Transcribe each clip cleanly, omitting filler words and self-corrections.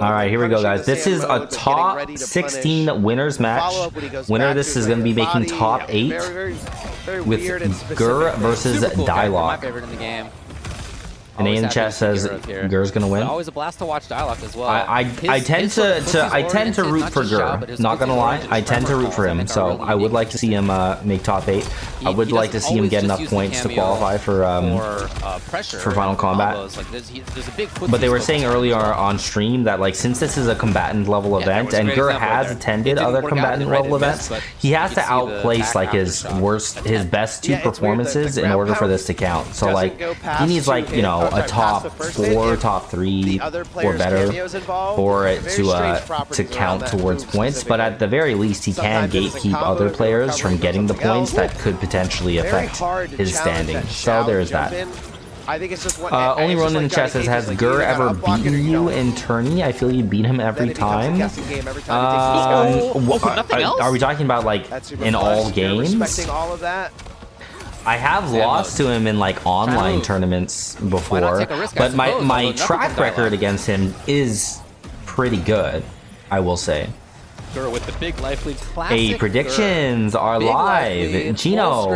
All right, here we go, guys. This is a top 16 winners match. Winner of this is going to be making top 8 with Gur versus Dyloch. My favorite in the game. And in chat says Gur's gonna win. Always a blast to watch Dyloch as well. I tend to root for Gur. Not gonna lie, I tend to root for him. So I would like to see him make top 8. I would like to see him get enough points to qualify for Final Combat. But they were saying earlier on stream that like since this is a combatant level event and Gur has attended other combatant level events, he has to outplace like his best 2 performances in order for this to count. So like he needs like, you know, a top 4, top 3 or better for it to count towards points. But at the very least, he can gatekeep other players from getting the points that could potentially affect his standing. So there's that. Only Ronan in the chat says, has Gur ever beaten you in tourney? I feel you beat him every time. Are we talking about like in all games? I have lost to him in like online tournaments before, but my track record against him is pretty good, I will say. With the big life lead. Hey, predictions are live. Gino,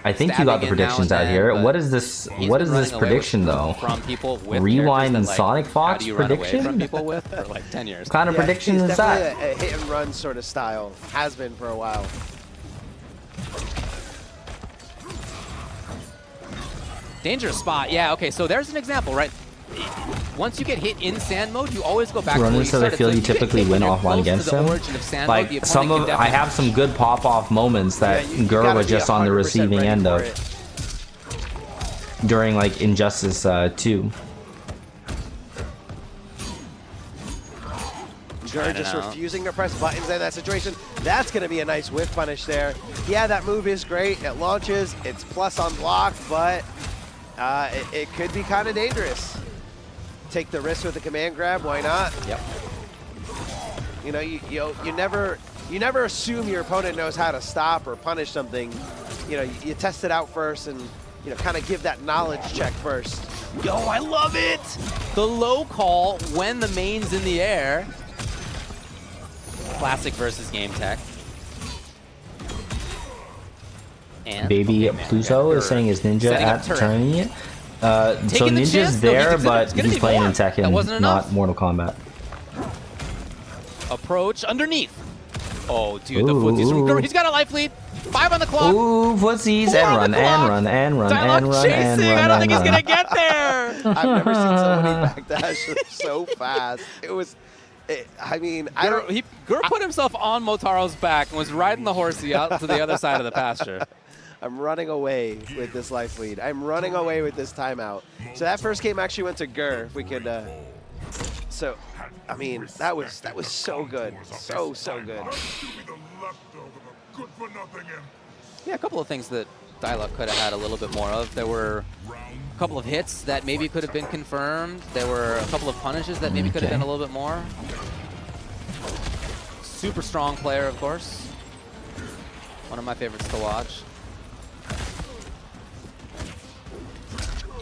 I think you got the predictions out here. What is this? What is this prediction though? Rewind and Sonic Fox prediction? What kind of prediction is that? A hit and run sort of style. Has been for a while. Dangerous spot. Yeah, okay, so there's an example, right? Once you get hit in sand mode, you always go back to where you started. I feel you typically win offline against him. Like I have some good pop-off moments that Gur was just on the receiving end of during like Injustice 2. Gur just refusing to press buttons in that situation. That's going to be a nice whiff punish there. Yeah, that move is great. It launches. It's plus on block, but it could be kind of dangerous. Take the risk with the command grab. Why not? Yep. You know, you never assume your opponent knows how to stop or punish something. You know, you test it out first and you know kind of give that knowledge check first. Yo, I love it. The low call when the main's in the air. Classic versus game tech. And Baby Pluto is saying is Ninja at tourney. So Ninja's there, but he's playing in Tekken, not Mortal Kombat. Approach underneath. Oh, dude, the footsies from Gur. He's got a life lead. 5 on the clock. Ooh, footsies and run. I don't think he's gonna get there. I've never seen somebody backdash so fast. It was. I mean, Gur put himself on Motaro's back and was riding the horsey out to the other side of the pasture. I'm running away with this life lead. I'm running away with this timeout. So that first game actually went to Gur. If we could, so, I mean, that was so good, so good. Yeah, a couple of things that Dyloch could have had a little bit more of. There were a couple of hits that maybe could have been confirmed. There were a couple of punishes that maybe could have been a little bit more. Super strong player, of course. One of my favorites to watch.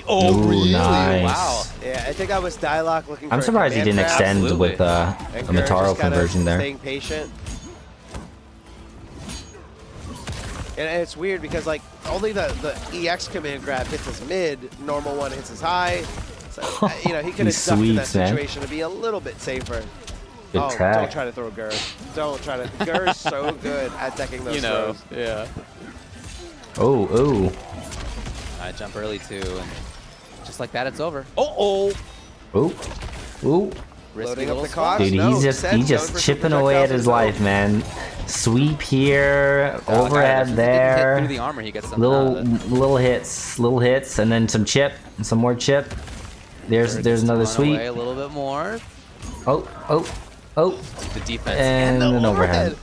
Oh, really? Nice. Wow. Yeah, I think I was Dyloch looking for I'm surprised he didn't extend with a Motaro conversion there. Staying patient. And it's weird because like only the EX command grab hits his mid, normal one hits his high. So you know he could have ducked in that situation to be a little bit safer. Good tag. Don't try to throw Gur. Don't try to. Gur's so good at decking those throws. Yeah. Oh. I jump early too, and just like that, it's over. Ooh. Loading up the cost. Dude, he's just chipping away at his life, man. Sweep here, overhead there. Through the armor, he gets little hits, and then some more chip. There's another sweep. A little bit more. Oh. The defense and an overhead.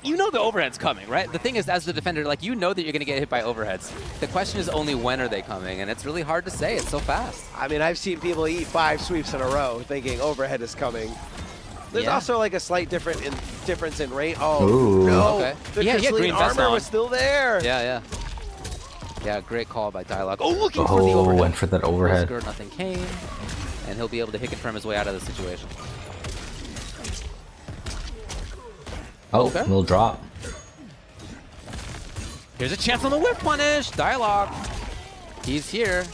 You know the overhead's coming, right? The thing is, as the defender, like you know that you're going to get hit by overheads. The question is only when are they coming, and it's really hard to say. It's so fast. I mean, I've seen people eat 5 sweeps in a row thinking overhead is coming. There's also like a slight difference in rate. Oh, ooh. No. Okay. The crystalline armor was still there. Yeah, great call by Dyloch. Oh, looking for the overhead. Went for that overhead. Nothing came. and he'll be able to hit confirm his way out of the situation. Oh, Okay. little drop. Here's a chance on the whip punish. Dyloch. He's here.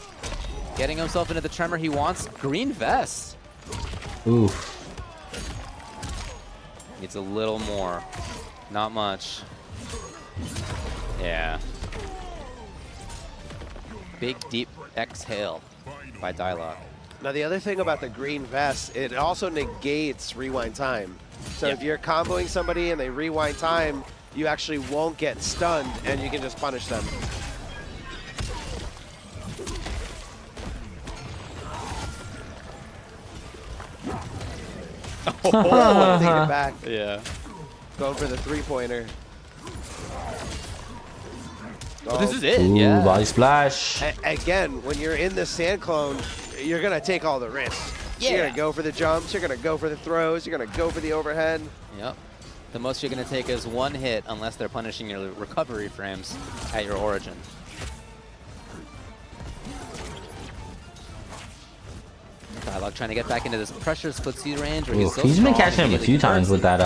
Getting himself into the tremor he wants. Green vest. Oof. Needs a little more. Not much. Yeah. Big, deep exhale by Dyloch. Now the other thing about the green vest, it also negates rewind time. So Yeah. if you're comboing somebody and they rewind time, you actually won't get stunned and you can just punish them. Oh, taking it back. Yeah. Going for the three-pointer. Well, this is it, Ooh, yeah. body splash. Again, when you're in the sand clone, you're going to take all the risks. Yeah. You're going to go for the jumps, you're going to go for the throws, you're going to go for the overhead. Yep. The most you're going to take is one hit unless they're punishing your recovery frames at your origin. Dyloch trying to get back into this pressure footsie range where Oof, he's been catching him a few times with that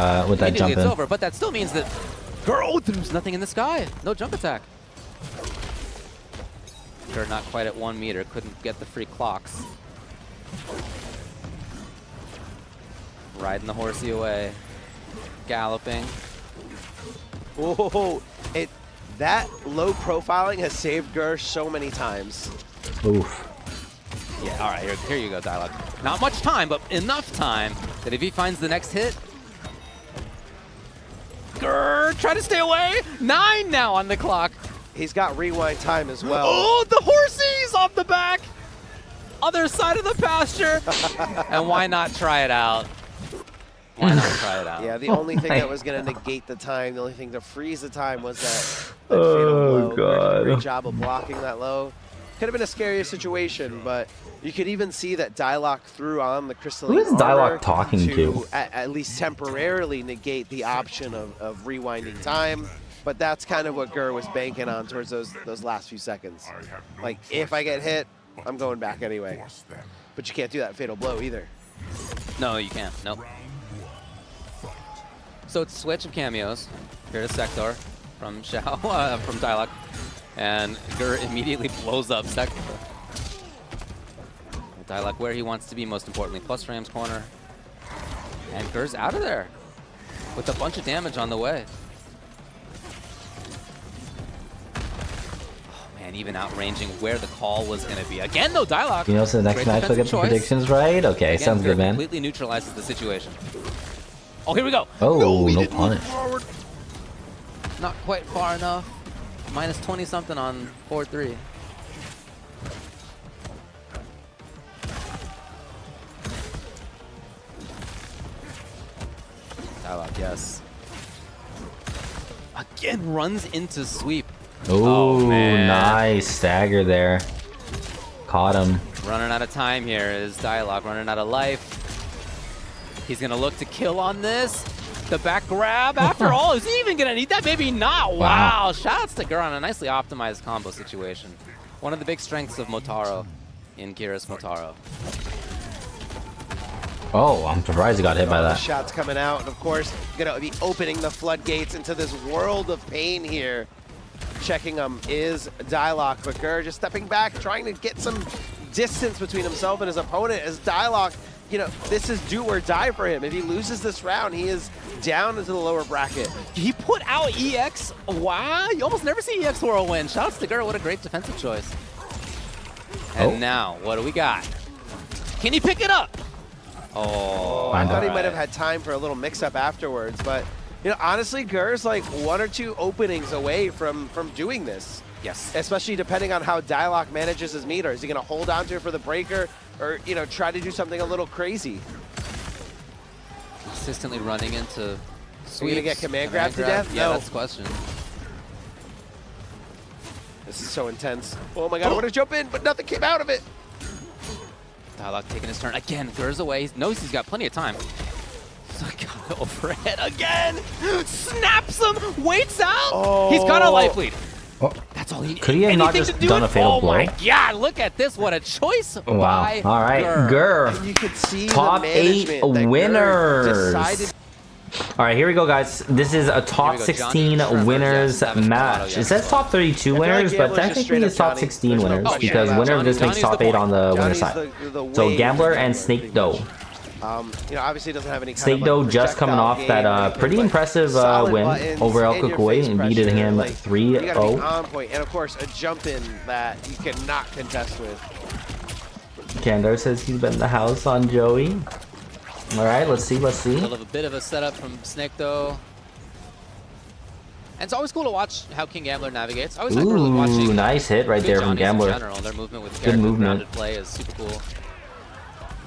jump it's in. over, but that still means that there's nothing in the sky. No jump attack. They're not quite at 1 meter. Couldn't get the free clocks. Riding the horsey away. Galloping. Oh, that low profiling has saved Gersh so many times. Oof. Yeah, all right, here you go, Dyloch. Not much time, but enough time that if he finds the next hit, grrr, try to stay away. 9 now on the clock. He's got rewind time as well. Oh, the horsey's off the back. Other side of the pasture. And why not try it out? Why not try it out? Yeah, the only thing that was going to negate the time, the only thing to freeze the time was that fatal blow. Gersh did a great job of blocking that low. Could have been a scarier situation, but you could even see that Dyloch threw on the crystalline Who is Dyloch armor talking to? At least temporarily negate the option of rewinding time. But that's kind of what Gur was banking on towards those last few seconds. Like, if I get hit, I'm going back anyway. But you can't do that fatal blow either. No, you can't. Nope. So it's switch of cameos. Here to Sector from Xiao, from Dyloch. And Gur immediately blows up Sector. Dyloch where he wants to be, most importantly, plus frames corner. And Gur's out of there with a bunch of damage on the way. Oh man, even outranging where the call was going to be. Again, though, Dyloch. You know, so the next great match we'll get defensive the predictions right? Okay, Again, sounds Gur good, man. Completely neutralizes the situation. Oh, here we go. Oh, no punish. Not quite far enough. Minus 20 something on 4-3. Dyloch, yes. Again, runs into sweep. Oh, man. nice stagger there. Caught him. Running out of time here is Dyloch, running out of life. He's gonna look to kill on this. The back grab, after all, is he even gonna need that? Maybe not. Wow. Shoutouts to Gur on a nicely optimized combo situation. One of the big strengths of Motaro in Kira's Motaro. Oh, I'm surprised he got hit by The that. shots coming out, and of course, gonna be opening the floodgates into this world of pain here. Checking him is Dyloch, but Gur just stepping back, trying to get some distance between himself and his opponent as Dyloch, you know, this is do or die for him. If he loses this round, he is down into the lower bracket. He put out EX. Wow, you almost never see EX Whirlwind. Shoutouts to Gur, what a great defensive choice. And now, what do we got? Can he pick it up? Oh, I thought he might have had time for a little mix-up afterwards, but you know, honestly, Gur's like 1 or 2 openings away from doing this. Yes. Especially depending on how Dyloch manages his meter. Is he going to hold on to it for the breaker, or you know, try to do something a little crazy? Consistently running into sweeps. Are we going to get command grab to death? Yeah, No. that's the question. This is so intense. Oh my god, I want to jump in, but nothing came out of it. Dyloch taking his turn again. Gur's away. He knows he's got plenty of time. So got overhead again. Snaps him. Waits out. Oh. He's got a life lead. Oh. That's That's all he. Could he have not anything just to do done it? a fatal Oh blow? my God! Look at this. What a choice Wow. by All right, Gur. And you could see Top the 8 management that Gur winners. decided. All right, here we go, guys. This is a top Here we go. 16 Johnny winners Trevor, yes, match. Bravado, It says top 32 winners, but Gambler's just technically straight it's up top Johnny. 16 There's no winners question because about winner of Johnny. this makes Johnny's top the 8 point. on the winner Johnny's side. the So wave Gambler of and Gambler, pretty SnakeDoe. much. You know, obviously doesn't have any kind of, SnakeDoe like, just coming projectile off game that or anything, pretty but impressive solid win buttons, over El in your Kukui face and beating pressure, him like, 3-0. You gotta be on point, and of course a jump in that you cannot contest with. Kandar says he's been in the house on Joey. All right, let's see. A little bit of a setup from SnakeDoe. And it's always cool to watch how KingGambler navigates. I always like Ooh, watching nice hit right there from Johnnies in Gambler. general. Their movement with Good character movement. grounded play is super cool.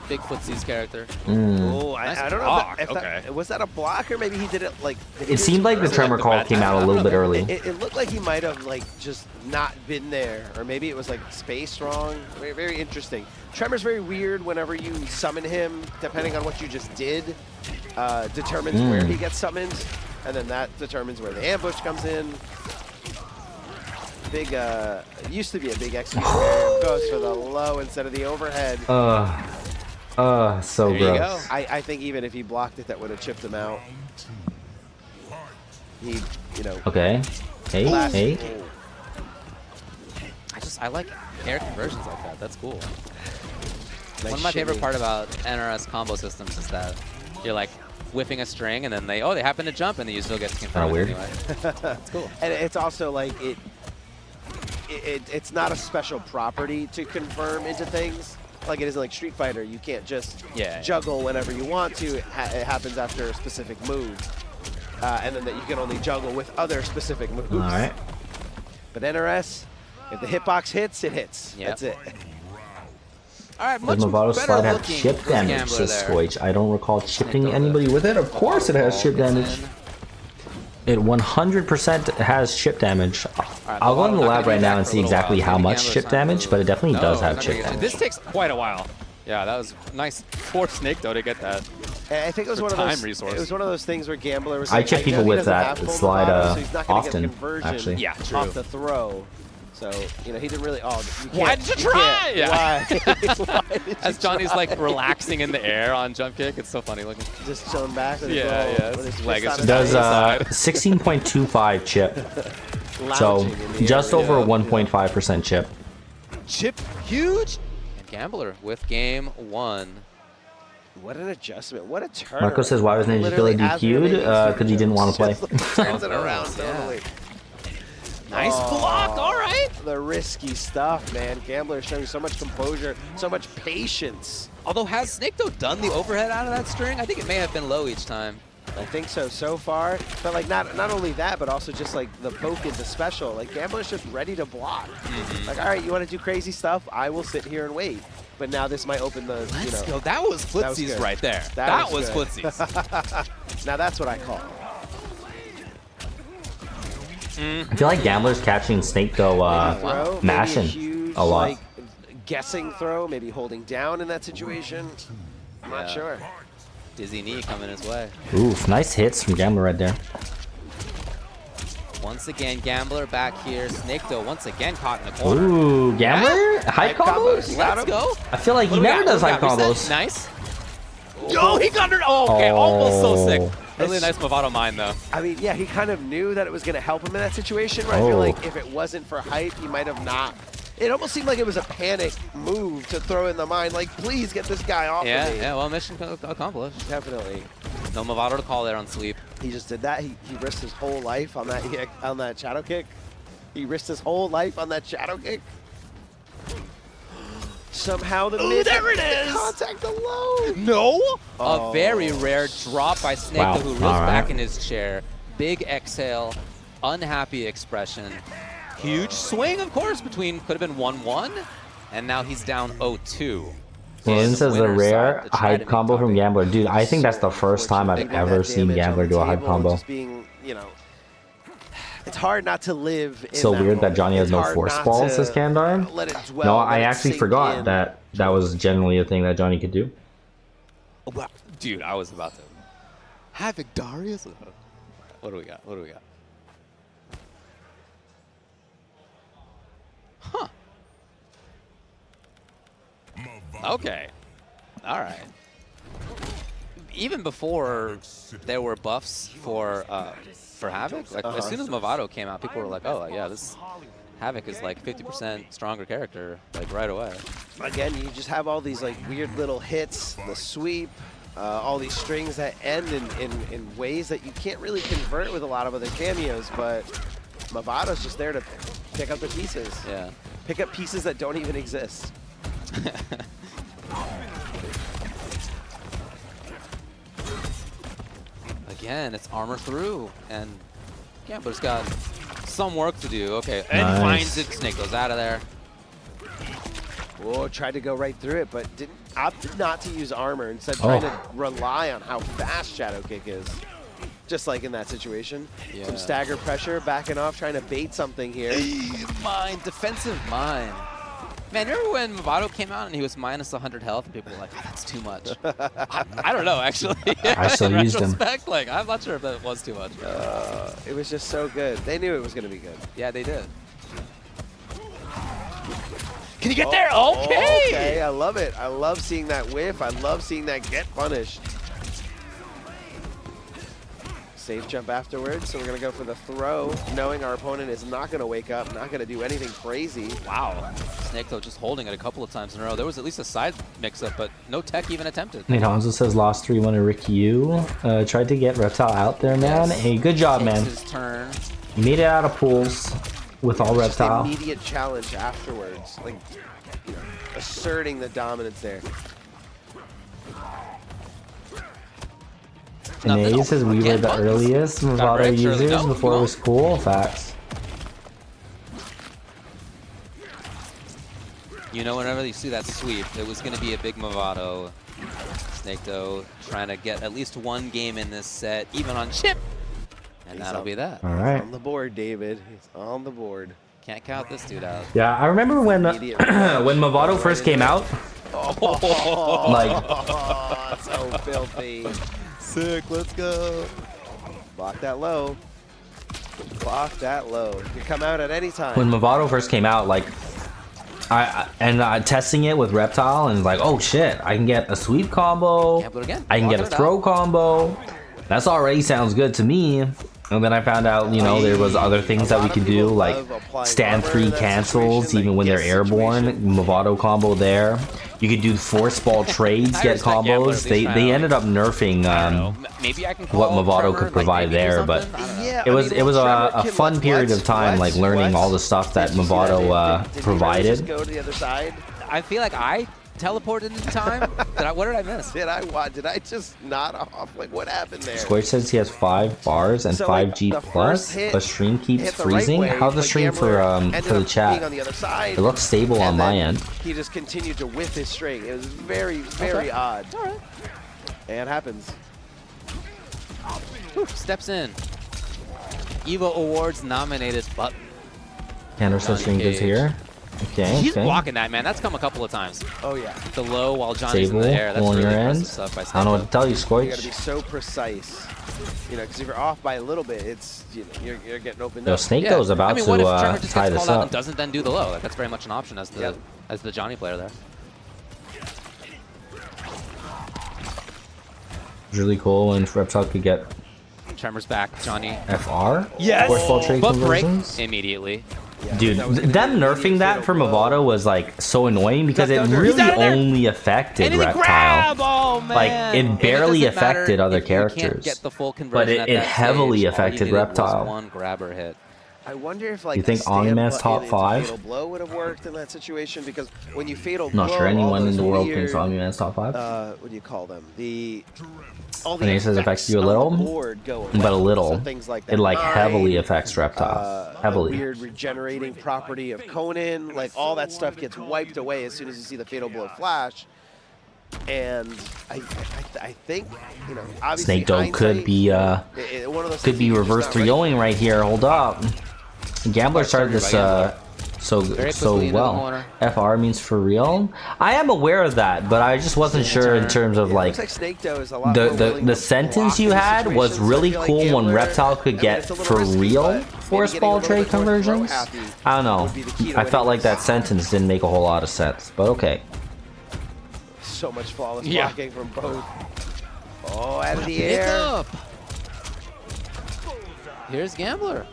Big footsies character. Oh, Nice I don't block, know if that was that a block or maybe he did it like. It seemed like the tremor call came out a little bit early. It looked like he might have like just not been there, or maybe it was like spaced wrong. Very, very interesting. Tremor's very weird whenever you summon him, depending on what you just did, determines where he gets summoned, and then that determines where the ambush comes in. Big, used to be a big execution. Goes for the low instead of the overhead. So There you gross. go. I think even if he blocked it, that would have chipped him out. He, you know. Okay. Hey, last- hey. I like air conversions like that. That's cool. Nice One of my favorite shimmy. part about NRS combo systems is that you're like whipping a string and then they happen to jump and then you still get to confirm it weird. anyway. It's cool. And it's also like it's not a special property to confirm into things like it is like Street Fighter. You can't just juggle whenever you want to. It happens after a specific move, and then that you can only juggle with other specific moves. All right. But NRS, if the hitbox hits, it hits. Yep. That's it. All right, Does much Movado better slide have looking chip damage, Gambler says there. Squitch. I don't recall chipping SnakeDoe anybody with it. Of course it has chip Gets damage. in. It 100% has chip damage. I'll go in the Movado not lab gonna right be now back and for a see little exactly while. how Maybe much Gambler's chip time damage, to- but it definitely No, does have not chip gonna get damage. it. This takes quite a while. Yeah, that was nice for SnakeDoe to get that. I think it was For one of time those. resource. It was one of those things where Gambler was. I Like, chip know people he with doesn't that have full slide, Movado, so he's not gonna often, get the conversion actually. Yeah, true. off the throw. So you know he didn't really. Oh, Why did you try? Yeah. Why? Why did you As Johnny's try? like relaxing in the air on jump kick, it's so funny looking. Just chilling back. With Yeah, his yeah, little, with his his leg fist is on just his Does side. 16.25 chip. So lounging in the just air. over a Yeah. 1.5% chip. Chip huge. And Gambler with game 1. What an adjustment! What a turn! Marco says, why was Ninja Literally Killer as we were DQ'd? making super Because he didn't want to play. jumps, Turns it Oh, around yeah. totally. Nice block, all right. The risky stuff, man. Gambler showing so much composure, so much patience. Although has SnakeDoe done the overhead out of that string? I think it may have been low each time. I think so far. But like not only that, but also just like the poke into special. Like Gambler's just ready to block. Like, all right, you want to do crazy stuff? I will sit here and wait. But now this might open the. Let's go. That was That was footsies good. right there. That That was was good. footsies. Now that's what I call. I feel like Gambler's catching SnakeDoe Throw, maybe mashing huge, a lot. Like, guessing throw, maybe holding down in that situation. I'm not Yeah. sure. Dizzy knee coming his way. Oof, nice hits from Gambler right there. Once again, Gambler back here. SnakeDoe once again caught in the corner. Ooh, Gambler? Hype combos? Got Let's him. go. I feel like he What do we never got? does What do hype we got? Reset? combos. Nice. Oh, he got it. Oh, okay, almost so sick. Really It's- nice Movado mine, though. I mean, yeah, he kind of knew that it was going to help him in that situation. Where I feel Oh. like if it wasn't for hype, he might have not. It almost seemed like it was a panic move to throw in the mind, like, please get this guy off Yeah, of me. yeah, well, mission accomplished. Definitely. No Movado to call there on sweep. He just did that. He risked his whole life on that shadow kick. He risked his whole life on that shadow kick. Somehow the mid there it is! contact alone. No! Oh, A very rare drop by SnakeDoe, Wow. who reels All right. back in his chair. Big exhale, unhappy expression. Huge swing, of course, between could have been 1-1, and now he's down 0-2. William says the Winner's rare side to try to hype make combo top from eight. Gambler. Dude, I think that's the first time I've Taking ever that seen damage on Gambler the do a hype table, combo. Just being, you know, it's hard not to live in So that weird that moment. Johnny has It's no hard force not balls, to says Kandar. Let it dwell, No, let I it actually sink forgot in. that that was generally a thing that Johnny could do. Dude, I was about to. Havoc Darius? What do we got? What do we got? Okay. All right. Even before there were buffs for Havoc, like as soon as Movado came out, people were like, "Oh yeah, this Havoc is like 50% stronger character, like right away." Again, you just have all these like weird little hits, the sweep, all these strings that end in ways that you can't really convert with a lot of other cameos, but Movado's just there to pick up the pieces. Yeah. Pick up pieces that don't even exist. Again, it's armor through, and Gambler's got some work to do. Okay, and Nice. finds it. SnakeDoe's out of there. Whoa, tried to go right through it, but opted not to use armor. Instead, trying to rely on how fast Shadow Kick is. Just like in that situation. Yeah. Some stagger pressure, backing off, trying to bait something here. Mine, defensive mine. Man, remember when Movado came out and he was minus 100 health and people were like, oh, that's too much. I don't know, actually. I still in used him. retrospect, like, I'm not sure if that was too much. It was just so good. They knew it was going to be good. Yeah, they did. Can you get there? Okay! Okay, I love it. I love seeing that whiff. I love seeing that get punished. Safe jump afterwards, so we're going to go for the throw, knowing our opponent is not going to wake up, not going to do anything crazy. Wow. SnakeDoe just holding it a couple of times in a row. There was at least a side mix-up, but no tech even attempted. Nate Hanzo says lost 3-1 to Ricky U. Tried to get Reptile out there, man. Yes. Hey, good job, Takes man. his turn. Made it out of pools with all Just Reptile. immediate challenge afterwards, like, you know, asserting the dominance there. And Ace says we were the earliest Movado break, surely. users No, before come it was cool. Facts. You know, whenever you see that sweep, it was going to be a big Movado. SnakeDoe trying to get at least one game in this set, even on chip. And that'll be that. All right. On the board, David. He's on the board. Can't count this dude out. Yeah, I remember when when Movado first came out. Like, Oh, so filthy. Sick, let's go. Block that low. Block that low. You can come out at any time. when Movado first came out, like, testing it with Reptile and like, oh shit, I can get a sweep combo. Gambler again. I can get a Blocking it throw out. combo. That's already sounds good to me. And then I found out, you know, there was other things that we could do, like stand 3 cancels, even when they're airborne. Movado combo there. You could do force ball trades, I get respect Gambler combos. at They least trying to, ended up nerfing Maybe I can what call Movado Trevor, could like, provide maybe do there, but something? I don't know. Yeah, it was Trevor a can fun period of time, like learning all the stuff that Did you see that? Movado Did he really provided. just go to the other side? I feel like I teleported in time. What did I miss? Did I just nod off? Like, what happened there? Square says he has 5 bars and So, 5G the plus, first hit but stream keeps hit the right freezing. way, How's the but stream Gambler ended for the up chat? being on the other side, It looks stable on and my then end. He just continued to whiff his string. It was very, very odd. All right. And it happens. Whew, steps in. Evo Awards nominated, but Anderson Johnny stream is Cage. here. Okay, he's okay. blocking that, man. That's come a couple of times. Oh yeah. The low while Johnny's Stable, in the air. That's on really your impressive end. stuff by I don't know what to SnakeDoe. tell you, You gotta be Scorch. so precise. You know, because if you're off by a little bit, it's, you know, you're getting opened Yo, up. SnakeDoe's about I mean, what if Trevor to just tie gets this called out and up. doesn't then do the low? Like, that's very much an option as the Yep. as the Johnny player there. Really cool when Reptile could get Tremor's back, Johnny. FR. Yes! Force ball trade But break conversions. immediately. Yeah, Dude, that was gonna them be an nerfing immediate that for fatal blow. Movado was like so annoying because it Ducked under. really He's out of there. only affected And then the Reptile. grab! Oh, man! Like, it And barely doesn't matter affected other if you can't characters. get the full But conversion at it that heavily stage. All you affected needed was Reptile. one grabber hit. I wonder if like You think a stand Omni-Man's button top into 5? fatal blow would have worked in that situation, because when you fatal Not blow, sure all anyone in those the world weird, thinks Omni-Man's top 5. what do you call them? All the And he says it affects effects you a on little, the board go away. but a little. So things like that. It like heavily Mine, affects Reptile. the Heavily. weird regenerating property of Conan, like all that stuff gets wiped away as soon as you see the fatal blow flash. And I think, you know, obviously SnakeDoe could be one of those could be things reverse just not 3-0ing right here. Hold up. Gambler started this so Very so quickly into the well. corner. FR means for real. I am aware of that, but I just wasn't sure in terms of like looks like SnakeDoe is a lot more willing the to sentence block you in had was situations, so I really feel like cool when Gambler, Reptile could I mean, get it's a little for risky, real but maybe force getting a ball little trade bit more conversions. throw happy I don't would be the key know. to I felt winning like that this. sentence didn't make a whole lot of sense, but okay. So much flawless Yeah. blocking from both. Oh, out of the Pick air. up. Here's Gambler.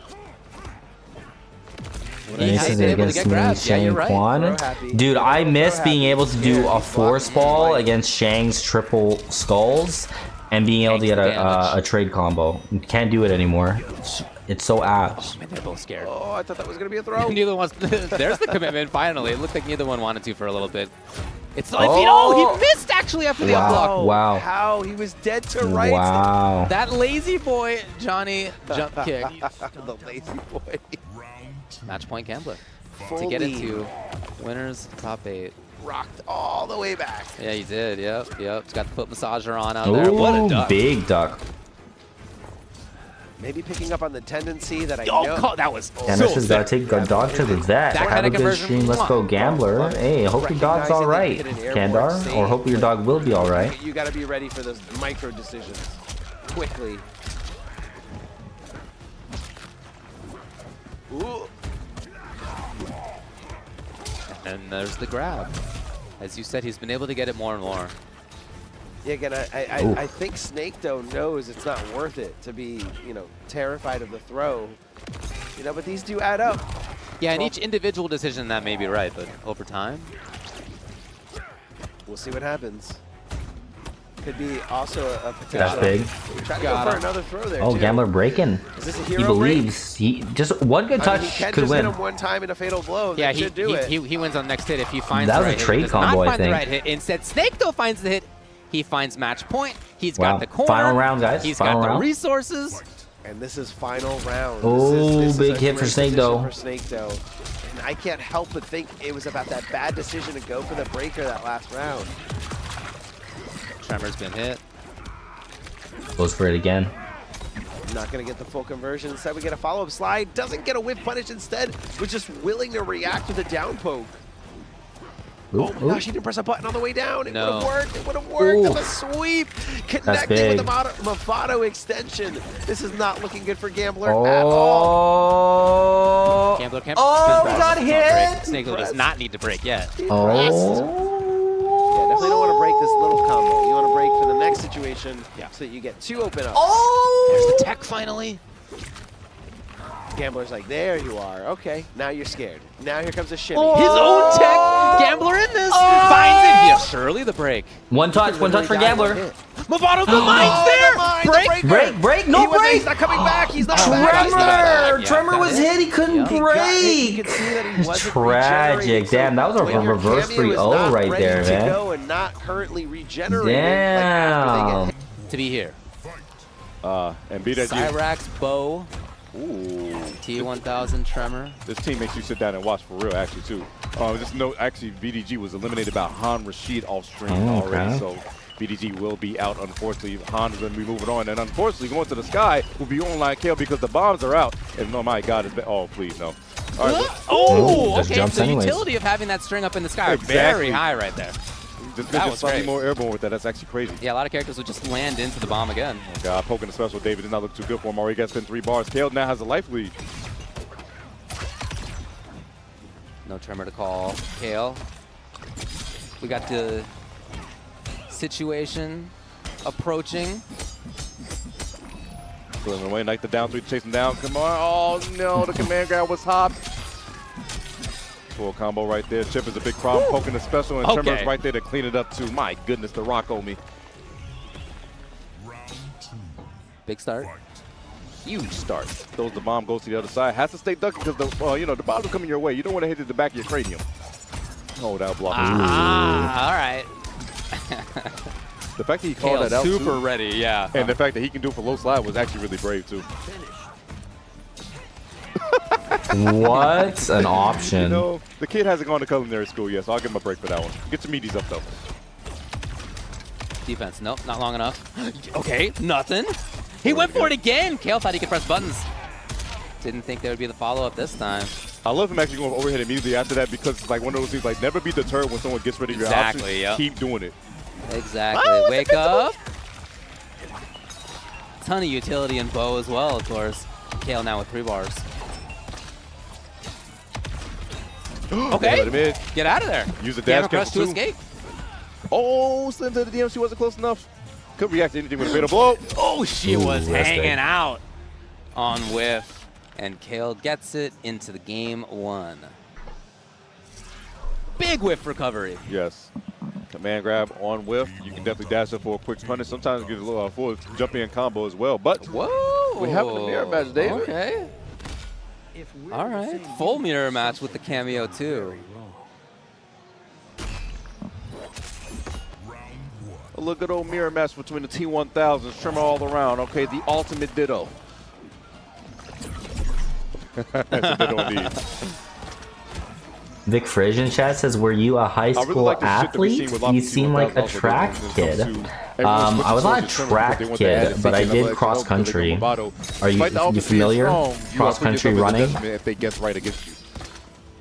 He misses it against me, Yeah, you're right. Shang-Quan. Dude, I miss being able to do a force ball against Shang's triple skulls and being able to get a trade combo. You can't do it anymore. It's so ass. Man, they're both scared. Oh, I thought that was going to be a throw. Neither one's. There's the commitment. Finally, it looked like neither one wanted to for a little bit. It's like oh, he missed actually after the unblock. Wow. How he was dead to rights. Wow. That lazy boy Johnny jump kick. The lazy boy. Match point Gambler Full to get lead. into winners top 8. Rocked all the way back. Yeah, he did. Yep. He's got the foot massager on out there. What a Ooh, duck. big duck. Maybe picking up on the tendency that I Oh, know. that was And this is take a dog to the vet. That Have kind a of good conversion. stream. Let's go, Gambler. Hey, hope your dog's all right, Kandar. Or hope your dog will be all right. You got to be ready for those micro decisions quickly. Ooh. And there's the grab. As you said, he's been able to get it more and more. Yeah, again, I think SnakeDoe knows it's not worth it to be, terrified of the throw. But these do add up. Yeah, in each individual decision that may be right, but over time, we'll see what happens. Could be also a potential. That's big. Trying to go for another throw there. Oh, too. Gambler breaking. Is this a He hero break? believes. He just one good touch he can could just win. hit him one time in a fatal blow. yeah, that should do it. he wins on the next hit if he finds That the was a right hit. trade He does combo, I not find the think. right hit. Instead, SnakeDoe finds the hit. He finds match point. He's Wow. got the corner. Final round, guys. He's Final got the round. resources. And this is final round. Oh, this is big a hit for great SnakeDoe. position for SnakeDoe. And I can't help but think it was about that bad decision to go for the breaker that last round. Tremor's been hit. Goes for it again. Not going to get the full conversion. Instead, we get a follow-up slide. Doesn't get a whiff punish instead. Was just willing to react with a down poke. Ooh, Oh my gosh, he didn't press a button on the way down. It would have worked. It would have worked. Ooh. With a sweep. That's Connecting with big. the Mavado extension. This is not looking good for Gambler Oh. at all. Gambler can't. Oh, press got buttons, hit. don't break. SnakeDoe does not need to break yet. Oh. Yeah, definitely don't want to break this little combo. You want to break for the next situation so that you get 2 open ups. There's the tech finally. Gambler's like, there you are. Okay, now you're scared. Now here comes a shimmy. His own tech. Gambler in this. Finds it. Yeah, surely the break. One touch for Gambler. Mavado, the mine's there. Break, no break. He's not coming back. He's not back. Tremor was hit. He couldn't break. You can see that he wasn't Tragic. regenerating. Damn, that was a when your reverse cameo is 3-0 not right ready there, to man. go and not currently regenerating. Damn. Like, after they get hit. To be here. And beat at you. Cyrax, Bow, Ooh. T1000 Tremor. This team makes you sit down and watch for real, actually, too. Just note, actually, BDG was eliminated by Han Rashid off stream already, so BDG will be out, unfortunately. Han is going to be moving on, and unfortunately, going to the sky will be online kill because the bombs are out. And oh my God, oh, please, no. All right, just Okay, jumps the anyways. utility of having that string up in the sky Exactly. very high right there. that was slightly great. more airborne with that. That's actually crazy. Yeah, a lot of characters would just land into the bomb again. God, poking the special. David did not look too good for him. Already got spent 3 bars. Kale now has a life lead. No Tremor to call. Kale. We got the situation approaching. Pulling away, like the down 3, chasing down. Come on. Oh no, the command grab was hopped. Full combo right there. Chip is a big problem. Poking the special, and Tremor's right there to clean it up too. My goodness, the rock on me. Big start. Huge start. Throws the bomb, goes to the other side. Has to stay ducking because the the bombs are coming your way. You don't want to hit it the back of your cranium. Oh, that block. All right. The fact that he called that out super too, ready, yeah. and the fact that he can do it for low slide was actually really brave too. What an option. You know, the kid hasn't gone to culinary school yet, so I'll give him a break for that one. Get your meaties up though. Defense, nope, not long enough. Okay, nothing. He went for it again. Kale thought he could press buttons. Didn't think there would be the follow-up this time. I love him actually going overhead immediately after that because it's like one of those things like never be deterred when someone gets rid of your options. Yep. Keep doing it. Exactly. Wake up. Ton of utility in Bow as well, of course. Kale now with 3 bars. Let him Okay. in. Get out of there. Use the Camera dash crush cancel to too. escape. Oh, slid into the DM. She wasn't close enough. Could react to anything with a fatal blow. Oh, she Ooh, was that's hanging big. out on whiff. And Kale gets it into the game 1. Big whiff recovery. Yes. Command grab on whiff. You can definitely dash up for a quick punish. Sometimes get a little full jump in combo as well. But Whoa. we have a mirror match, David. Okay. All right. Full mirror match with the cameo, too. A little good old mirror match between the T1000s. Trimmer all around. Okay, the ultimate Ditto. That's a Ditto indeed. Vic Fridge in chat says, were you a high I really school like the shit that we athlete? seen with You Lockheed seem like a 1000 track when it kid. comes to everyone I was not a switching towards track the tournament, but they want kid, to but I add a did second cross leg to go country. Bravado. Are you Despite the offense being familiar? strong, you Cross are putting country yourself in a running? detriment if they guess right against you.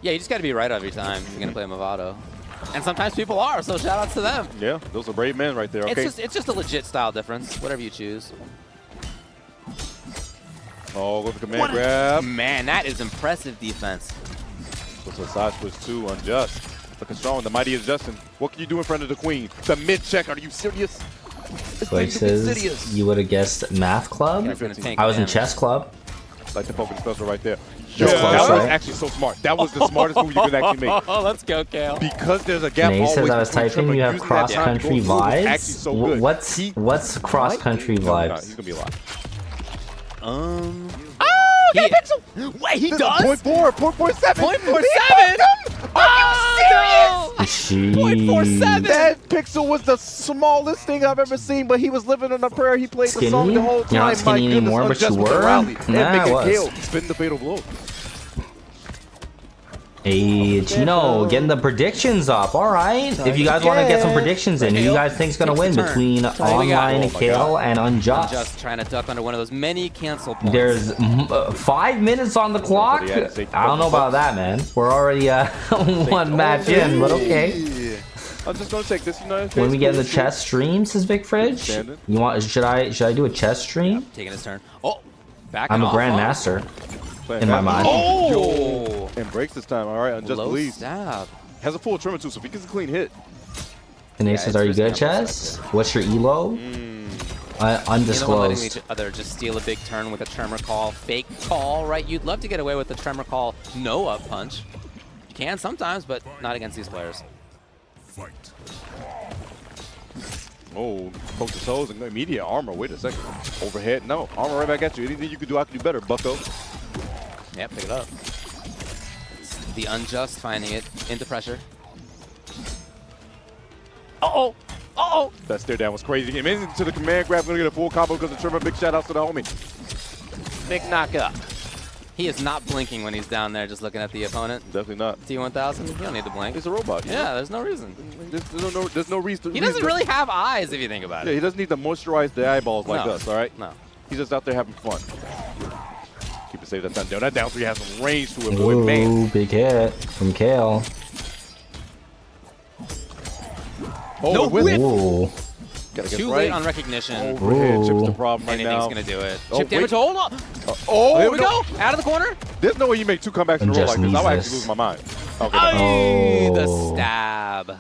Yeah, you just got to be right every time if you're going to play Movado. And sometimes people are, so shout outs to them. Yeah, those are brave men right there. Okay. It's just a legit style difference, whatever you choose. Oh, go for the command grab. Man, that is impressive defense. What's a side switch too? Unjust. Looking strong. The mighty is Justin. What can you do in front of the queen? The mid check. Are you serious? Places you would have guessed math club. Yeah, it's gonna tank I was in damage. chess club. Like the poking special right there. That's Yeah, close, that was right? actually so smart. That was the smartest move you could actually make. Oh, let's go, Kale. Because there's a gap Nate always says I was between typing. Trimmer You have using that cross time to country go through was vibes. actually so good. What's cross country No, he's not. He's vibes? gonna be alive. Oh, that Beancel! Wait, he does? 0.4, 0.47. 0.47? Oh, no! Jeez. 0.47. That pixel was the smallest thing I've ever seen, but he was living on a prayer. He played the song Skinny? the whole time. You're not skinny My goodness, anymore, but you Unjust with the were? rally and Nah, make I a was. kill. Spin the fatal blow. Hey, Chino, getting the predictions up. All right. If you guys want to get some predictions in, who you guys think's going to win between Online and Kale and Unjust? Just trying to duck under one of those many cancel points. There's 5 minutes on the clock. I don't know about that, man. We're already one match in, but okay. I'm just gonna take this. When we get in the chess stream, says Vic Fridge. You want? Should I do a chess stream? Taking his turn. Oh, back. I'm a grandmaster in my mind. Oh, and breaks this time. All right, Unjust low believes. stab. Has a full trimmer too, so if he gets a clean hit. And he says, "Are you good at risky on both chess? What's your elo?" Letting Undisclosed. each other just steal a big turn with a tremor call, fake call, right? You'd love to get away with the tremor call, no up punch. You can sometimes, but not against these players. Oh, poke the toes and immediate armor. Wait a second. Overhead. No, armor right back at you. Anything you could do, I could do better, bucko. Yeah, pick it up. It's the Unjust finding it into pressure. Uh-oh! Uh-oh! That stare down was crazy. Amazing to the command grab. Gonna get a full combo because of Trimmer. Big shout outs to the homie. Big knockup. He is not blinking when he's down there just looking at the opponent. Definitely not. T1000, you don't need to blink. He's a robot. Yeah, there's no reason. There's no reason. He doesn't really have eyes if you think about Yeah, it. he doesn't need to moisturize the eyeballs like No. us, all right? No. He's just out there having fun. Keep it safe. That down. That down three has some range to it, boy, man. Ooh, big hit from Kale. Oh, No with whip. Ooh. Gotta get Too right. late on recognition. Overhead chips the Ooh. problem right Anything's now. gonna do it. Oh, Chip damage. wait. Hold on. Oh, Here we no. go. Out of the corner. There's no way you make 2 comebacks in a row Just like this. I would needs actually this. lose my mind. Okay. Ay, the Oh. stab.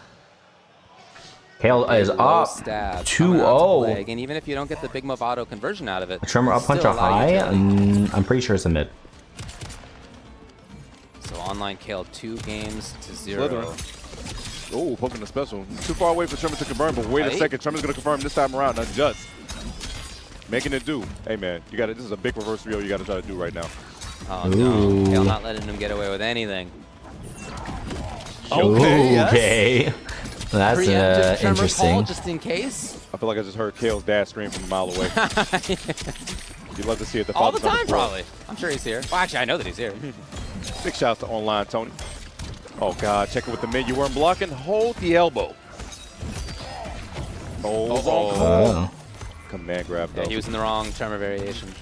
Kale is Low up. stab 2-0. coming out to leg. And even if you don't get the big Movado conversion out of it, Tremor up punch still a allow high. you to- I'm pretty sure it's a mid. So Online Kale 2 games to 0. Slithering. Oh, poking the special. Too far away for Tremor to confirm, but wait a Right. second. Tremor's going to confirm this time around. Unjust. Making it do. Hey, man, you got it. This is a big reverse Rio you got to try to do right now. Oh Ooh. no, Kale not letting him get away with anything. Okay, yes. Okay. That's Preemptive tremor call interesting. just in case. I feel like I just heard Kale's dad scream from a mile away. You'd love to see it. All the father's on time, floor. probably. I'm sure he's here. Well, actually, I know that he's here. Big shouts to Online, Tony. Oh, God. Check it with the mid. You weren't blocking. Hold the elbow. Oh, wrong call. Oh. Command grab, though. Yeah, he was in the wrong tremor variation.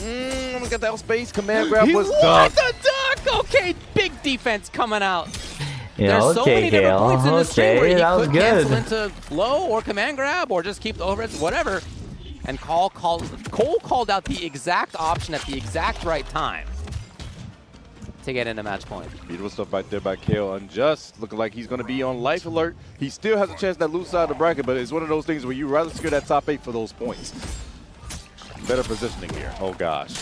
I'm going to get that space. Command grab He was won done. the duck! Okay, big defense coming out. Yeah, There's so many okay, different Kale. points in this stream where Okay, he that was could cancel good. into low or command grab or just keep the overheads, whatever. And Cole called out the exact option at the exact right time to get into match point. Beautiful stuff right there by KingGambler. Looking like he's going to be on life alert. He still has a chance that loose side of the bracket, but it's one of those things where you rather secure that top 8 for those points. Better positioning here. Oh gosh.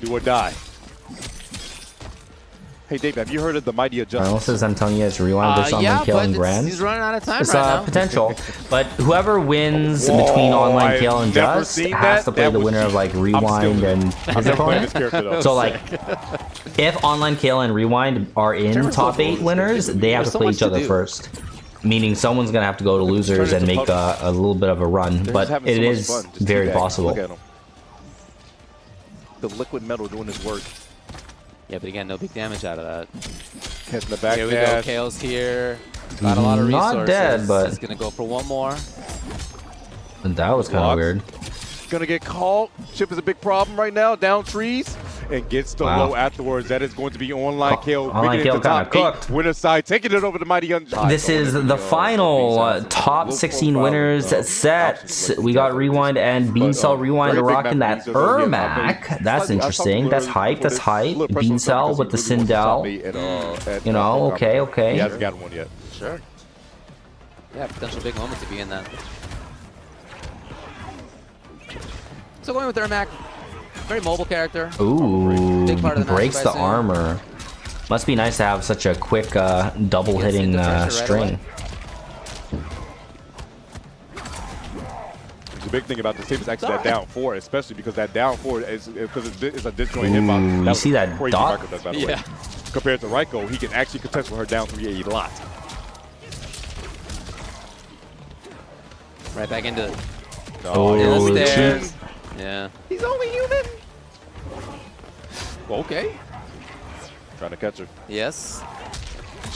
Do or die. Hey Dave, have you heard of the Mighty Adjust? Unless says I'm telling you it's rewind versus online kill and grand. He's running out of time It's right now. potential, but whoever wins between online kill and just has to play the winner of like rewind and his opponent. So like, if online kill and rewind are in top 8 winners, they have to play each other first. Meaning someone's gonna have to go to losers and make a little bit of a run, but it is very possible. The liquid metal doing his work. Yeah, but again, no big damage out of that. Catching the back Here we go, Kale's here. Got a lot of resources. Not dead, but he's gonna go for one more. And that was kind of weird. Gonna get caught. Chip is a big problem right now. Down trees and gets the low afterwards. That is going to be online kill. Online kill kind of cooked. Winner side taking it over to MightyUnjust. This is the final top 16 winners set. We got Rewind and Beancel. Rewind rocking that Ermac. That's interesting. That's hype. That's hype. Beancel with the Sindel. You know, okay, okay. He hasn't got one yet. Sure. Yeah, potential big moment to be in that. So going with Ermac, very mobile character. Ooh, big part of the breaks the match, armor. Must be nice to have such a quick double hitting string. The big thing about this team is actually that down 4, especially because that down 4 is because it's a disjoint hitbox. You see that dot? Record does, by the way. Compared to Raiko, he can actually contest with her down 3 a lot. Right back into Oh, the cheap. stairs. Yeah. He's only human. Okay. Trying to catch her. Yes.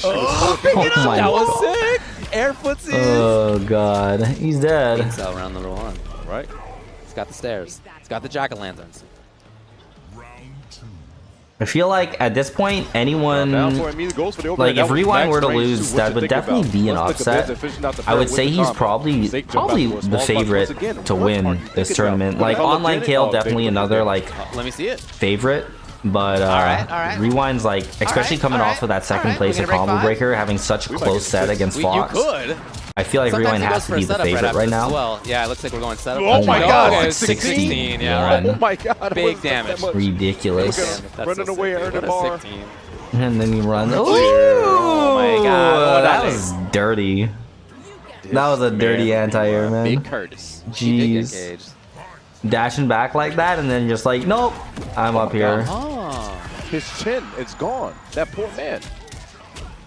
Oh my That was God. sick. Air foots in. Oh god, he's dead. Beancel round number 1. Right. He's got the stairs. He's got the jack-o'-lanterns. I feel like at this point, anyone like if Rewind were to lose, that would definitely be an upset. I would say he's probably the favorite to win this tournament. Like online kill, definitely another like Let me see it. favorite. But Rewind's like, especially coming off of that second place at Combo Breaker, having such a close set against Fox. You could. I feel like Rewind has to be the favorite right now. Well, yeah, it looks like we're going setup. Oh my God, Okay, 16. Yeah, Oh my God. Big damage. Ridiculous. Running away, earning bar. And then you run. Oh my God. That was dirty. That was a dirty anti-air, man. Big Curtis. Jeez. Dashing back like that and then just like, nope, I'm up here. His chin, it's gone. That poor man.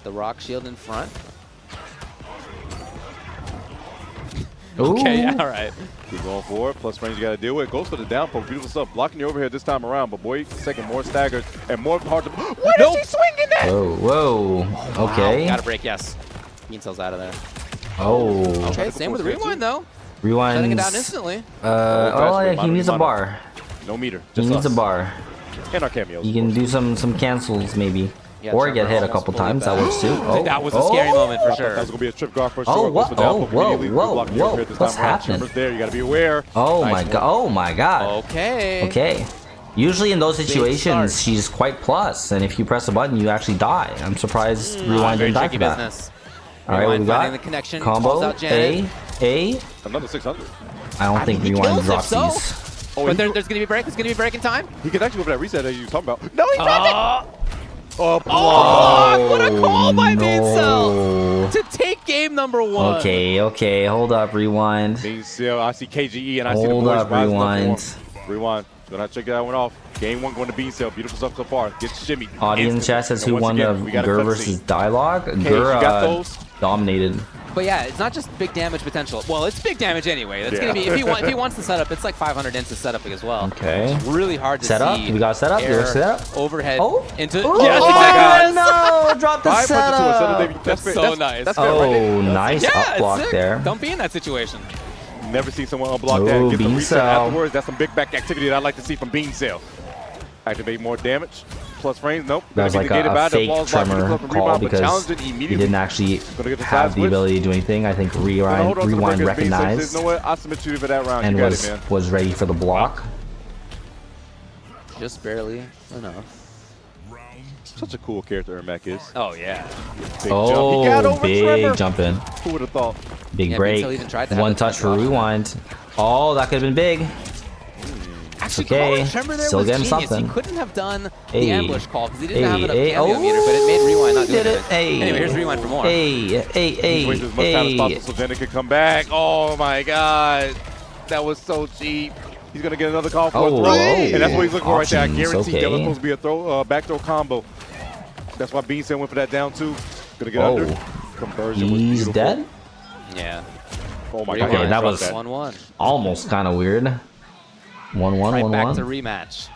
The rock shield in front. Ooh. Okay, all right. Keep going forward. Plus range you got to deal with. Goes for the down poke. Beautiful stuff. Blocking you over here this time around. But boy, second more staggered and more hard to. What is he swinging at? Whoa, whoa. Okay. Wow, gotta break, yes. Beancel's out of there. Oh. Okay, same with Rewind though. Rewind's Shutting it down instantly. Oh yeah, he needs a bar. No meter. He needs a bar. And our cameos. You can do some cancels maybe. Yeah, Or get hit a almost couple fully times. That back. works too. Oh. That was a scary moment for sure. That was gonna be a trip guard for Oh, sure. what? Goes for down Oh, poke whoa, immediately. whoa, Blocking you over whoa. here this What's time around. happening? Tremors there. You got to be aware. Oh Nice my one. god. Oh my god. Okay. Okay. Usually in those situations, start. she's quite plus, and if you press a button, you actually die. I'm surprised Rewind Very didn't die tricky for that. business. All right, what we Finding got? the connection, Combo, calls out Janet. A. Another 600. I don't think he Rewind kills if drops so. these. Oh, But there's gonna be a break. There's gonna be a break in time. he could actually go for that reset that you were talking about. No, he dropped it. Oh, Oh, what a call by no. Beancel to take game number 1. Okay, hold up, Rewind. Beancel, I see KGE and I see the Hold boys up, rising Rewind. for him. Rewind. Gonna check that one off. Game 1 going to Beancel. Beautiful stuff so far. Get shimmy. Audience chat says who won the Gur versus Dyloch. Gur dominated. But yeah, it's not just big damage potential. Well, it's big damage anyway. That's gonna be if he wants the setup, it's like 500 into setup as well. Okay. It's really hard to Setup? see. We got setup? You got setup? Overhead into. Oh, Yes, oh exactly. no! Drop the 500 to a setup. setup. That's so nice. That's fair, right there. Oh, nice Yeah, up it's block sick. there. Don't be in that situation. Never seen someone unblock Oh, that. Get the reset Beancel. afterwards. That's some big back activity that I'd like to see from Beancel. Activate more damage. Plus frames. Nope. That was like a fake tremor call because he didn't actually have the ability to do anything. I think Rewind recognized You know what? I'll submit you for that round. and You got it, man. was ready for the block. Just barely enough. Such a cool character Ermac is. Oh, yeah. Big jump. He got over big Tremor. jump in. Who would have thought? Big Yeah, break. Beancel even tried to have One the touch for touch. rewind. Oh, that could have been big. Actually, Okay, calling Tremor there still was getting genius. something. He couldn't have done Hey. the ambush call because he didn't have enough Hey, cameo oh, meter, but it made Rewind not do did it. anything. Hey. Anyway, here's Rewind for more. Hey, He's wasted as much time as possible so Jenna could come back. Oh my God. That was so cheap. He's going to get another call for a throw. And that's what he's looking for right there. I Options, guarantee that was okay. supposed to be a throw, back throw combo. That's why Beancel went for that down two. Going to get Oh. under. Conversion was He's beautiful. dead? Yeah. Oh my Rewind God. Okay, that dropped was 1-1. almost kind of weird. 1-1, Right back 1-1. to rematch.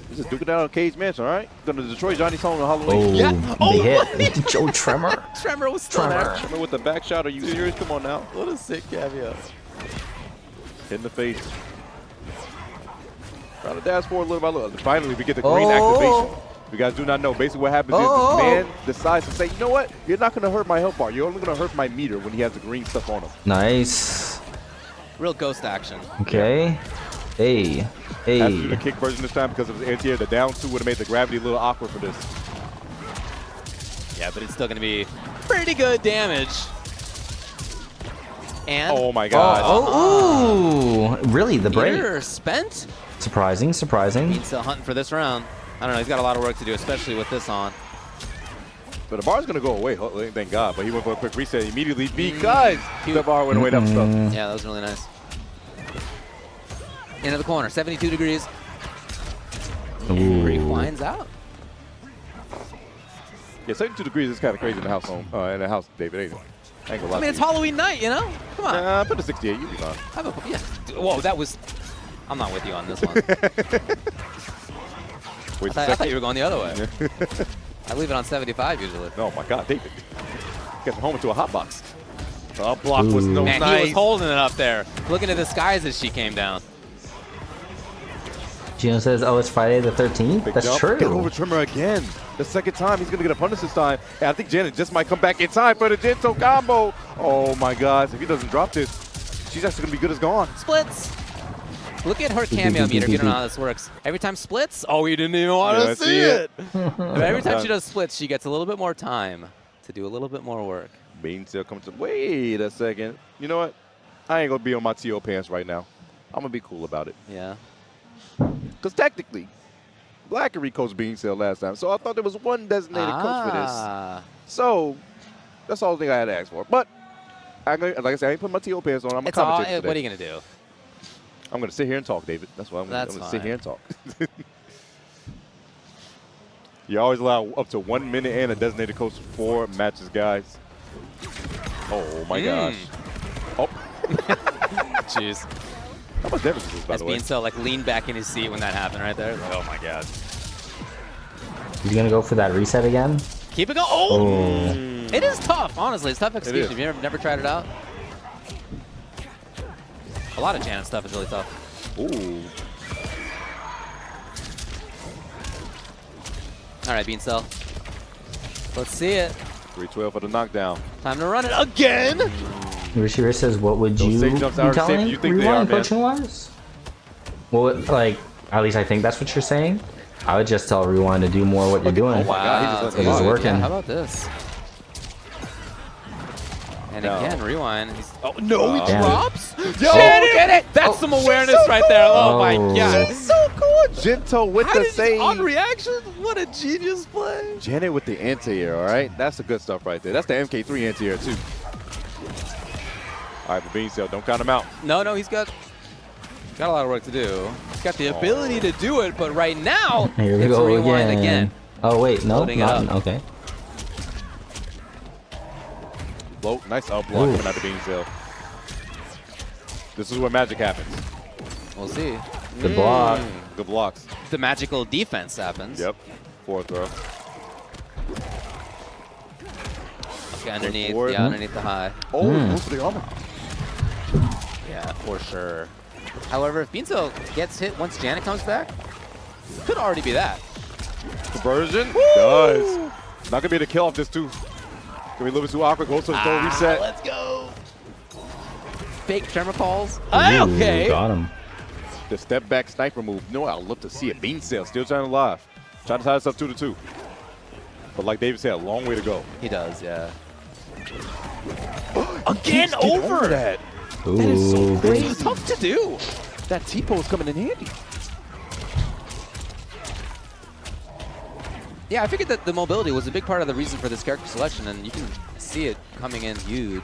He's just duking it out on Cage Match, all right? Going to destroy Johnny Song on Halloween. Oh, Yeah. big Oh, hit. Joe Tremor. Tremor was still there. Tremor with the back shot. Are you serious? Come on now. What a sick cameo. Hit in the face. Trying to dash forward little by little. Finally, we get the green Oh. activation. You guys do not know. Basically, what happens is Oh. this man decides to say, you know what? You're not going to hurt my health bar. You're only going to hurt my meter when he has the green stuff on him. Nice. Real ghost action. Okay. Hey. Has to do Hey. the kick version this time because of his anti-air. The down two would have made the gravity a little awkward for this. Yeah, but it's still going to be pretty good damage. And Oh my God. Oh, ooh. Really, the break? meter spent. Surprising, surprising. Beancel hunting for this round. I don't know. He's got a lot of work to do, especially with this on. But the bar's going to go away, thank God. But he went for a quick reset immediately because the bar went away. That was tough. Yeah, that was really nice. Into the corner, 72 degrees. Ooh. Rewinds out. Yeah, 72 degrees is kind of crazy in the house, David. Ain't it? I ain't gonna lie I mean, to it's you. Halloween night, you know? Come on. Nah, put the 68. You'll be fine. Yeah. Whoa, that was... I'm not with you on this one. Wait I thought you were going the other way. I leave it on 75 usually. Oh my God, David. Gets home into a hot box. The block was no Man, nice. he was holding it up there, looking at the skies as she came down. Gino says, oh, it's Friday the 13th? Big That's jump. true. Get over Tremor again. The second time, he's going to get a punish this time. And I think Janet just might come back in time for the Gento combo. Oh my God. If he doesn't drop this, she's actually going to be good as gone. Splits. Look at her cameo meter if you don't know how this works. Every time splits, oh, you didn't even want to see it. But every time she does splits, she gets a little bit more time to do a little bit more work. Beancel comes to, wait a second. You know what? I ain't going to be on my TO pants right now. I'm going to be cool about it. Yeah. Because technically, Blackery coached Beancel last time. So I thought there was one designated coach for this. So that's all the thing I had to ask for. But like I said, I ain't put my TO pants on. I'm a It's all, commentator today. what are you going to do? I'm going to sit here and talk, David. That's what I'm going to sit fine. here and talk. You always allow up to 1 minute and a designated coach for 4 matches, guys. Oh, my gosh. Oh. Jeez. How much damage is this, by As the way? Beancel like leaned back in his seat when that happened right there. Like, oh my God. He's going to go for that reset again? Keep it going. Oh! Oh. It is tough, honestly. It's tough execution. is. Have you never tried it out? A lot of Janet stuff is really tough. Ooh. All right, Beancel. Let's see it. 312 for the knockdown. Time to run it again. Rishi says, what would Those you safe be jumps are safe. telling You think they are, Rewind man. coaching-wise? Well, like, at least I think that's what you're saying. I would just tell Rewind to do more what you're doing. Oh my God, he just let It them was off. working. Yeah, how about this? And No. again, Rewind. Oh, no, he Damn. drops? Yo, Get it! That's some awareness right there. Oh, my Oh. God. so cool. Gento with How the did he, save. on reaction? What a genius play. Janet with the anti-air, all right? That's the good stuff right there. That's the MK3 anti-air, too. All right, but Beancel, don't count him out. No, he's got a lot of work to do. He's got the ability to do it, but right now, Here we it's go Rewind again. Oh, wait, no, Loading it not, up. okay. Low, nice up block Ooh. coming out of Beancel. This is where magic happens. We'll see. Good block. Good blocks. The magical defense happens. Yep. Forward throw. Okay, underneath, forward. yeah, underneath the high. Oh, goes for the armor. Yeah, for sure. However, if Beancel gets hit once Janet comes back, could already be that. Conversion. Does. Not going to be able to kill off this, too. Going to be a little bit too awkward. Goes to the throw reset. Let's go. Fake tremor calls. Ooh, Okay. Got him. The step back sniper move. No, I'd love to see it. Beancel still trying to live. Trying to tie this up 2-2. But like David said, a long way to go. He does, yeah. Again over that. Ooh. That is so crazy. It's tough to do. That T-pose coming in handy. Yeah, I figured that the mobility was a big part of the reason for this character selection, and you can see it coming in huge.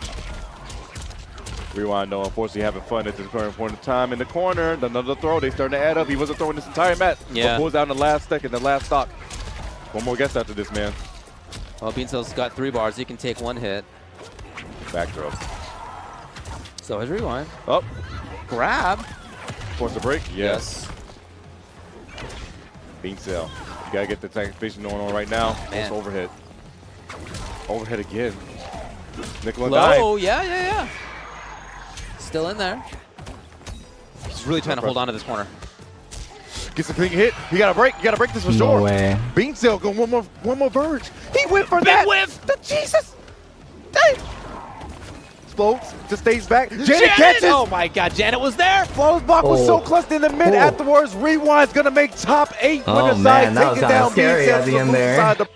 Rewind, though, unfortunately having fun at this current point of time. In the corner, another throw. They starting to add up. He wasn't throwing this entire mat. Yeah. But pulls out in the last second, the last stock. One more guess after this, man. Well, Beancel's got 3 bars. He can take 1 hit. Back throw. So his rewind. Up. Grab. Force the break. Yes. Beancel. You gotta get the anticipation going on right now. Man. Force overhead. Overhead again. Nicola Low. dying. Yeah. Still in there. He's really trying to hold on to this corner. Gets a clean hit. You gotta break. You gotta break this for sure. No way. Beancel going one more verge. He went for that. whiff. Jesus. Dang. Explodes. Just stays back. Janet catches. Oh my God, Janet was there. Flawless block was so Oh. clutched in the mid. Oh. Afterwards, Rewind's gonna make top 8 Oh, winner man, side, that was taking kinda down scary Beancel at to the the end blue there. side.